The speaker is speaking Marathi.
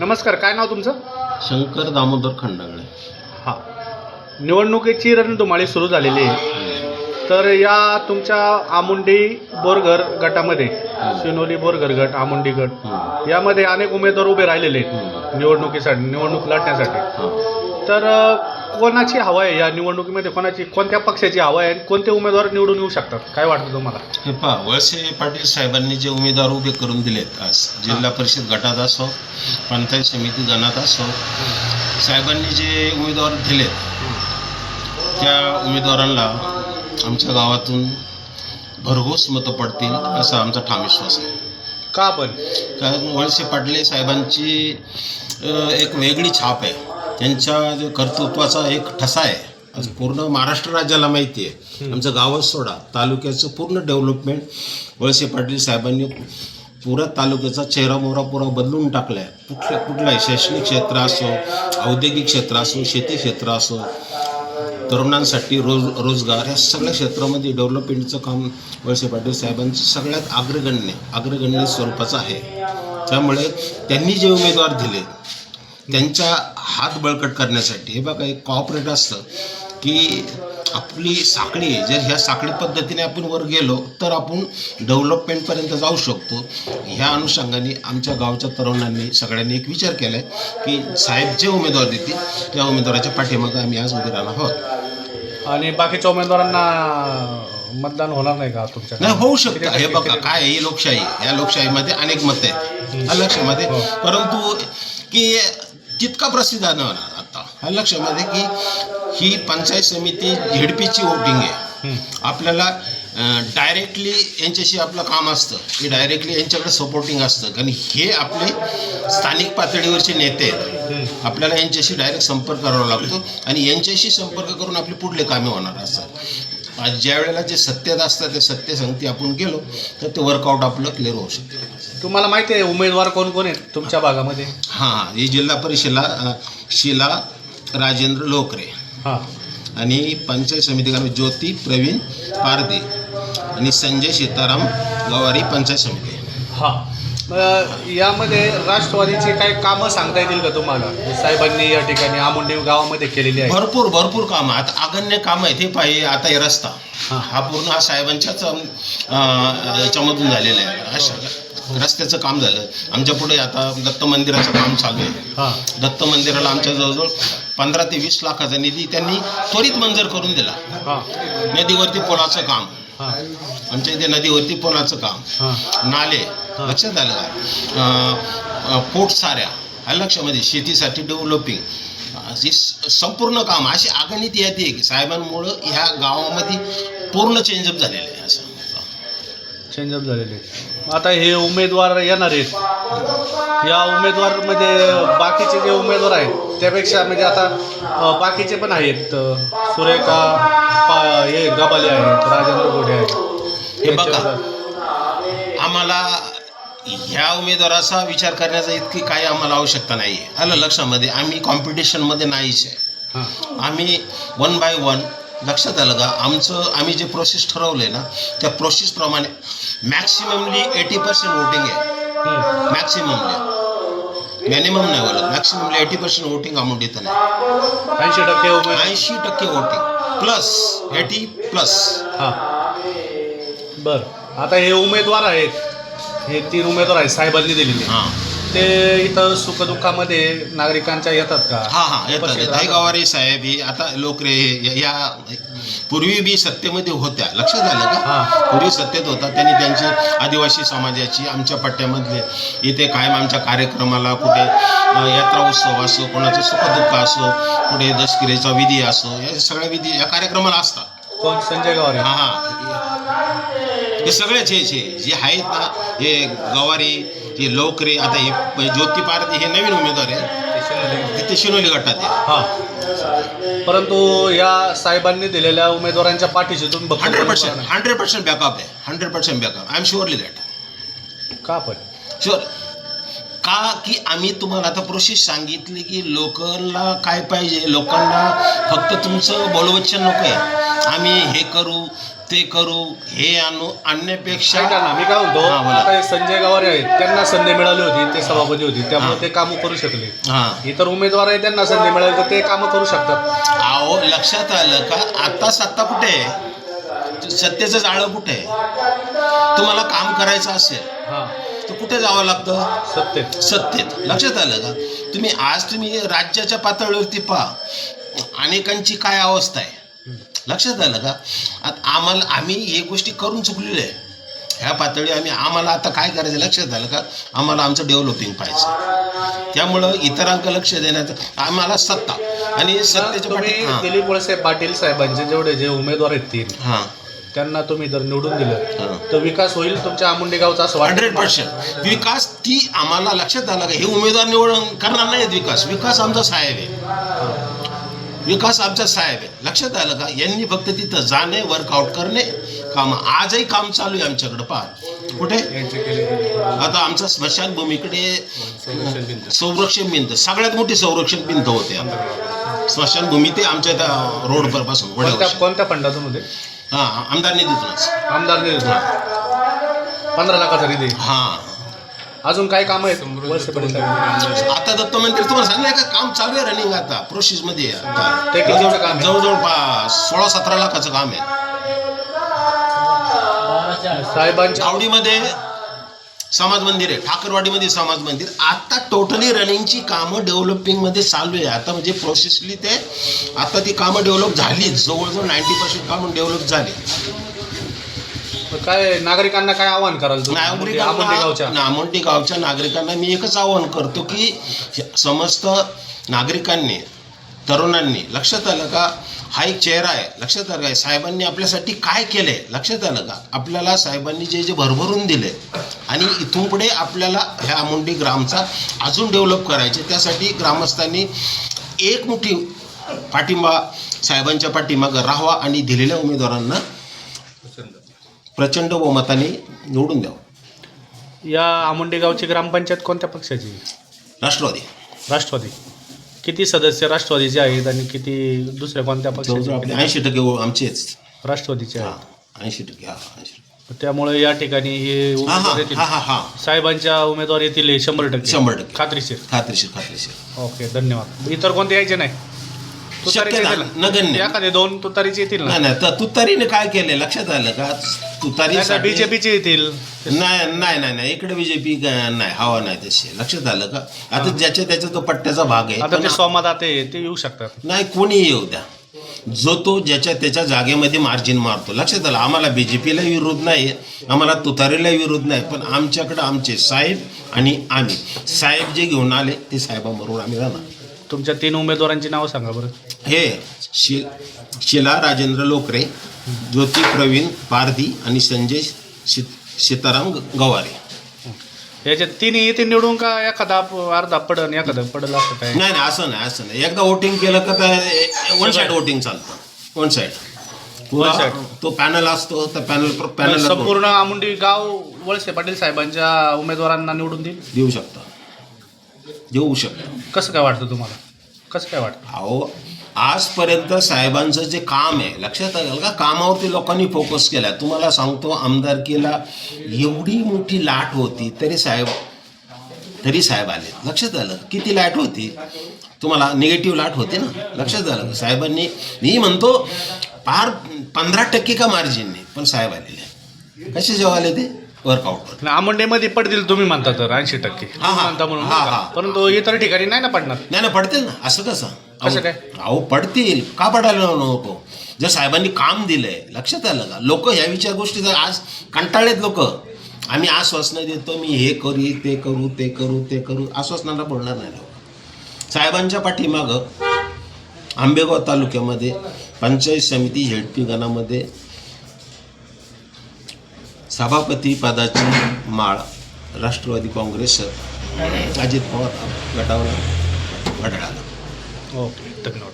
नमस्कार, काय नाव तुमचं? शंकर दामोदर खंडागळे. हां, निवडणुकीची रणधुमाळी सुरू झालेली आहे. तर या तुमच्या आमुंडी बोरघर गटामध्ये शिनोली बोरघर गट, आमुंडी गट यामध्ये अनेक उमेदवार उभे राहिलेले आहेत निवडणूक लढण्यासाठी. तर कोणाची हवा आहे या निवडणुकीमध्ये? कोणत्या पक्षाची हवा आहे आणि कोणते उमेदवार निवडून येऊ शकतात? काय वाटतं तुम्हाला? हे पहा, वळसे पाटील साहेबांनी जे उमेदवार उभे करून दिलेत आज जिल्हा परिषद गटात असो, पंचायत समिती गणात असो, साहेबांनी जे उमेदवार दिलेत त्या उमेदवारांना आमच्या गावातून भरघोस मतं पडतील असा आमचा ठाम विश्वास आहे. का पण? कारण वळसे पाटील साहेबांची एक वेगळी छाप आहे. त्यांच्या जो कर्तृत्वाचा एक ठसा आहे. आज पूर्ण महाराष्ट्र राज्याला माहिती आहे. आमचं गावच सोडा, तालुक्याचं पूर्ण डेव्हलपमेंट वळसे पाटील साहेबांनी पुऱ्या तालुक्याचा चेहरा मोहरा पुरा बदलून टाकला आहे. कुठलाही शैक्षणिक क्षेत्र असो, औद्योगिक क्षेत्र असो, शेती क्षेत्र असो, तरुणांसाठी रोजगार या सगळ्या क्षेत्रामध्ये डेव्हलपमेंटचं काम वळसे पाटील साहेबांचं सगळ्यात अग्रगण्य स्वरूपाचं आहे. त्यामुळे त्यांनी जे उमेदवार दिले त्यांचा हात बळकट करण्यासाठी, हे बघा एक कॉपरेट असतं की आपली साखळी, जर ह्या साखळी पद्धतीने आपण वर गेलो तर आपण डेव्हलपमेंटपर्यंत जाऊ शकतो. ह्या अनुषंगाने आमच्या गावच्या तरुणांनी सगळ्यांनी एक विचार केला आहे की साहेब जे उमेदवार देतील त्या उमेदवाराच्या पाठीमागे आम्ही आज उभे राहणार आहोत. आणि बाकीच्या उमेदवारांना मतदान होणार नाही का तुमच्या? नाही, होऊ शकतं. हे बघा काय, ही लोकशाही, या लोकशाहीमध्ये अनेक मतं आहेत हा लक्षामध्ये, परंतु की तितका प्रसिद्ध न होणार आता हा लक्षामध्ये की ही पंचायत समिती झेडपीची वोटिंग आहे. आपल्याला डायरेक्टली यांच्याशी आपलं काम असतं की डायरेक्टली यांच्याकडे सपोर्टिंग असतं, कारण हे आपले स्थानिक पातळीवरचे नेते आहेत. आपल्याला यांच्याशी डायरेक्ट संपर्क करावा लागतो आणि यांच्याशी संपर्क करून आपली पुढले कामे होणार असतात. आज ज्या वेळेला जे सत्तेत असतात ते सत्य सांगते आपण गेलो तर ते वर्कआउट आपलं क्लिअर होऊ शकतं. तुम्हाला माहिती आहे उमेदवार कोण कोण आहेत तुमच्या भागामध्ये? हां, ही जिल्हा परिषदेला शीला राजेंद्र लोकरे, हां, आणि पंचायत समिती ज्योती प्रवीण पारदे आणि संजय सीताराम गवारी पंचायत समिती. हां. यामध्ये राष्ट्रवादीची काही कामं सांगता येतील का तुम्हाला? साहेबांनी या ठिकाणी आमुंडी गावामध्ये केलेली आहे. भरपूर कामं, आता अगण्य कामं आहेत. हे पाहिजे आता हे रस्ता हा पूर्ण हा साहेबांच्याच याच्यामधून झालेला आहे. अशा रस्त्याचं काम झालं. आमच्या पुढे आता दत्त मंदिराचं काम चालू आहे. दत्त मंदिराला आमच्या जवळजवळ 15 ते 20 लाखाचा निधी त्यांनी त्वरित मंजूर करून दिला. नदीवरती पुलाचं काम, आमच्या इथे नदीवरती पुलाचं काम, नाले लक्षात आलं का, पोट साऱ्या हा लक्षामध्ये, शेतीसाठी डेव्हलपिंग संपूर्ण काम अशी अगणित येते की साहेबांमुळं ह्या गावामध्ये पूर्ण चेंजअप झालेलं आहे. असं चेंजअप झालेले. आता हे उमेदवार येणार आहेत, या उमेदवारमध्ये बाकीचे जे उमेदवार आहेत त्यापेक्षा म्हणजे आता बाकीचे पण आहेत, सुरेखा हे गबाले आहेत, राजेंद्र गोडे आहेत. हे बघा, आम्हाला ह्या उमेदवाराचा विचार करण्याचा इतकी काही आम्हाला आवश्यकता नाही आहे. आलं लक्षामध्ये, आम्ही कॉम्पिटिशनमध्ये नाहीच आहे. आम्ही 1 बाय 1 लक्षात आलं का, आम्ही जे प्रोसेस ठरवलं आहे ना त्या प्रोसेसप्रमाणे मॅक्सिममली 80% वोटिंग आहे. मॅक्सिममली, मिनिमम नाही बोलत, मॅक्सिममली 80% वोटिंग आमुंडी इथं नाही. 80% वोटिंग प्लस 80+. हां, बरं. आता हे उमेदवार आहेत, हे 3 उमेदवार आहेत साहेबांनी दिलेले. हां, ते इथं सुखदुःखामध्ये नागरिकांच्या येतात का? हां येतात. हे गवारी साहेब, हे आता लोकरे, ह्या पूर्वी बी सत्तेमध्ये होत्या. लक्षात आलं का, पूर्वी सत्तेत होता. त्यांनी त्यांची आदिवासी समाजाची आमच्या पट्ट्यामधले इथे कायम आमच्या कार्यक्रमाला, कुठे यात्रा उत्सव असो, कोणाचं सुखदुःख असो, कुठे दशकिरेचा विधी असो, या सगळ्या विधी या कार्यक्रमाला असतात. कोण? संजय गवारी. हे सगळेच हे जे आहेत ना, हे गवारी, हे लोकरे, आता हे ज्योती पारदे हे नवीन उमेदवार आहे, ते शिनोली गटात आहे. हां, परंतु या साहेबांनी दिलेल्या उमेदवारांच्या पाठीशी तुम्ही 100% बॅकअप आहे. 100% backup. I am surely that. का पण? शुअर. का की आम्ही तुम्हाला आता प्रोसेस सांगितली की लोकांना काय पाहिजे, लोकांना फक्त तुमचं बोलवचन नको आहे, आम्ही हे करू ते करू हे आणू आणण्यापेक्षा. ऐका ना, मी काय म्हणतो, हा, बोला. आता हे संजय गावारे आहेत, त्यांना संधी मिळाली होती, ते सभापती होते, त्यामुळे ते कामं करू शकले. हां, इतर उमेदवार आहेत, त्यांना संधी मिळाली तर ते कामं करू शकतात. अहो लक्षात आलं का, आता सत्ता कुठे आहे, सत्तेचं जाळं कुठे आहे. तुम्हाला काम करायचं असेल हां, तर कुठे जावं लागतं, सत्तेत. सत्तेत. लक्षात आलं का. तुम्ही राज्याच्या पातळीवरती पहा अनेकांची काय अवस्था आहे, लक्षात आलं का. आता आम्ही हे गोष्टी करून चुकलेलो आहे ह्या पातळी. आम्हाला आता काय करायचं लक्षात आलं का, आम्हाला आमचं डेव्हलपिंग पाहिजे. त्यामुळं इतरांक लक्ष देण्याचं आम्हाला सत्ता आणि सत्तेच्या पाठी. हां दिलीप वळसे पाटील साहेबांचे जेवढे जे उमेदवार आहेत 3, हां त्यांना तुम्ही जर निवडून दिलं हां तर विकास होईल तुमच्या आमुंडी गावचा, असं वाटतं? 100% विकास. ती आम्हाला लक्षात आलं का, हे उमेदवार निवड करणार नाहीत विकास आमचा साहेब आहे, विकास आमचा साहेब आहे. लक्षात आलं का. यांनी फक्त तिथं जाणे, वर्कआउट करणे, काम. आजही काम चालू आहे आमच्याकडं. पहा कुठे आता आमच्या स्मशानभूमीकडे संरक्षण भिंत, सगळ्यात मोठी संरक्षण भिंत होते स्मशानभूमी, ते आमच्या त्या रोडवर पासून कोणत्या फंडातून होते? हां, आमदार निधीतूनच. आमदार निधी 15 लाखाचा निधी. हां, अजून काय काम आहेत वळसे पाटील साहेब? आता दत्तमंत्री तुम्हाला सांगले का, काम चालू आहे रनिंग आता प्रोसेसमध्ये आहे. आता ते कितीचं काम आहे? जवळजवळ 16-17 लाखाचं काम आहे. साहेबांच्या आवडीमध्ये समाज मंदिर आहे, ठाकरवाडीमध्ये समाज मंदिर. आता टोटली रनिंगची कामं डेव्हलपिंगमध्ये चालू आहे आता, म्हणजे प्रोसेसली ते आता ती कामं डेव्हलप झाली, जवळजवळ 90% कामं डेव्हलप झाली. काय नागरिकांना काय आव्हान कराल आमुंडी गावच्या? आमुंडी गावच्या नागरिकांना मी एकच आवाहन करतो की समस्त नागरिकांनी, तरुणांनी, लक्षात आलं का, हा एक चेहरा आहे. लक्षात आलं का, साहेबांनी आपल्यासाठी काय केलंय, लक्षात आलं का. आपल्याला साहेबांनी जे जे भरभरून दिले आणि इथून पुढे आपल्याला ह्या आमुंडी ग्रामचा अजून डेव्हलप करायचे, त्यासाठी ग्रामस्थांनी एक मोठी पाठिंबा साहेबांच्या पाठीमागं राहावा आणि दिलेल्या उमेदवारांना प्रचंड बहुमताने निवडून द्यावं. या आमुंडी गावची ग्रामपंचायत कोणत्या पक्षाची? राष्ट्रवादी. किती सदस्य राष्ट्रवादीचे आहेत आणि किती दुसऱ्या कोणत्या पक्षाचे? 80% आमचेच राष्ट्रवादीचे आहेत. 80%. हा 80%. त्यामुळे या ठिकाणी हे उमेदवार येतील. साहेबांच्या उमेदवार येतील 100%. 100% खात्रीशीर. ओके, धन्यवाद. इतर कोणते यायचे नाही? नगण्य. एखादे 2 तुतारीचे येतील ना? नाही, तर तुतारीने काय केलंय लक्षात आलं का, तुतारी बीजेपीचे येतील. नाही इकडे बीजेपी नाही, हवा नाही तशी. लक्षात आलं का. आता ज्याच्या त्याच्या तो पट्ट्याचा भाग आहे. आता ते सोमादाते ते येऊ शकतात. नाही, कोणी येऊ द्या, जो तो ज्याच्या त्याच्या जागेमध्ये मार्जिन मारतो. लक्षात आलं. आम्हाला बीजेपीला विरोध नाही, आम्हाला तुतारीला विरोध नाही, पण आमच्याकडं आमचे साहेब आणि आम्ही साहेब जे घेऊन आले ते साहेबांबरोबर आम्ही राहणार. तुमच्या 3 उमेदवारांची नावं सांगा बरं. हे शिला राजेंद्र लोकरे, ज्योती प्रवीण पारधी आणि संजय सीताराम गवारे. याच्यात 3 येते निवडून का एखादा अर्धा पडन एखादा पडल असं काय? नाही, असं नाही. एकदा वोटिंग केलं का वन साईड वोटिंग चालतं. वन साईड तो पॅनल असतो, तर पॅनल संपूर्ण आमुंडी गाव वळसे पाटील साहेबांच्या उमेदवारांना निवडून देऊ शकतो. कसं काय वाटतं तुम्हाला? कसं काय वाटतं? अहो, आजपर्यंत साहेबांचं जे काम आहे, लक्षात आलं का, कामावरती लोकांनी फोकस केला. तुम्हाला सांगतो, आमदारकीला एवढी मोठी लाट होती तरी साहेब आले. लक्षात आलं किती लाट होती, तुम्हाला निगेटिव्ह लाट होते ना. लक्षात आलं साहेबांनी, मी म्हणतो फार 15% का मार्जिनने, पण साहेब आलेले. कसे जेव्हा आले ते वर्कआउट. आमुंडीमध्ये पडतील तुम्ही म्हणता तर 80%. म्हणता म्हणून, परंतु इतर ठिकाणी नाही ना पडणार. नाही पडतील ना. असं कसं काय? अहो, पडतील का, पडायला नको. जर साहेबांनी काम दिलंय, लक्षात आलं का. लोक ह्या विचार गोष्टी आज कंटाळलेत. लोक आम्ही आश्वासनं देतो, मी हे करू ते करू, आश्वासनाला बोलणार नाही लोक. साहेबांच्या पाठीमागं आंबेगाव तालुक्यामध्ये पंचायत समिती झेडपी गणामध्ये सभापती पदाची माळ राष्ट्रवादी काँग्रेस अजित पवार गटावर घड्याळाला. ओके, धन्यवाद.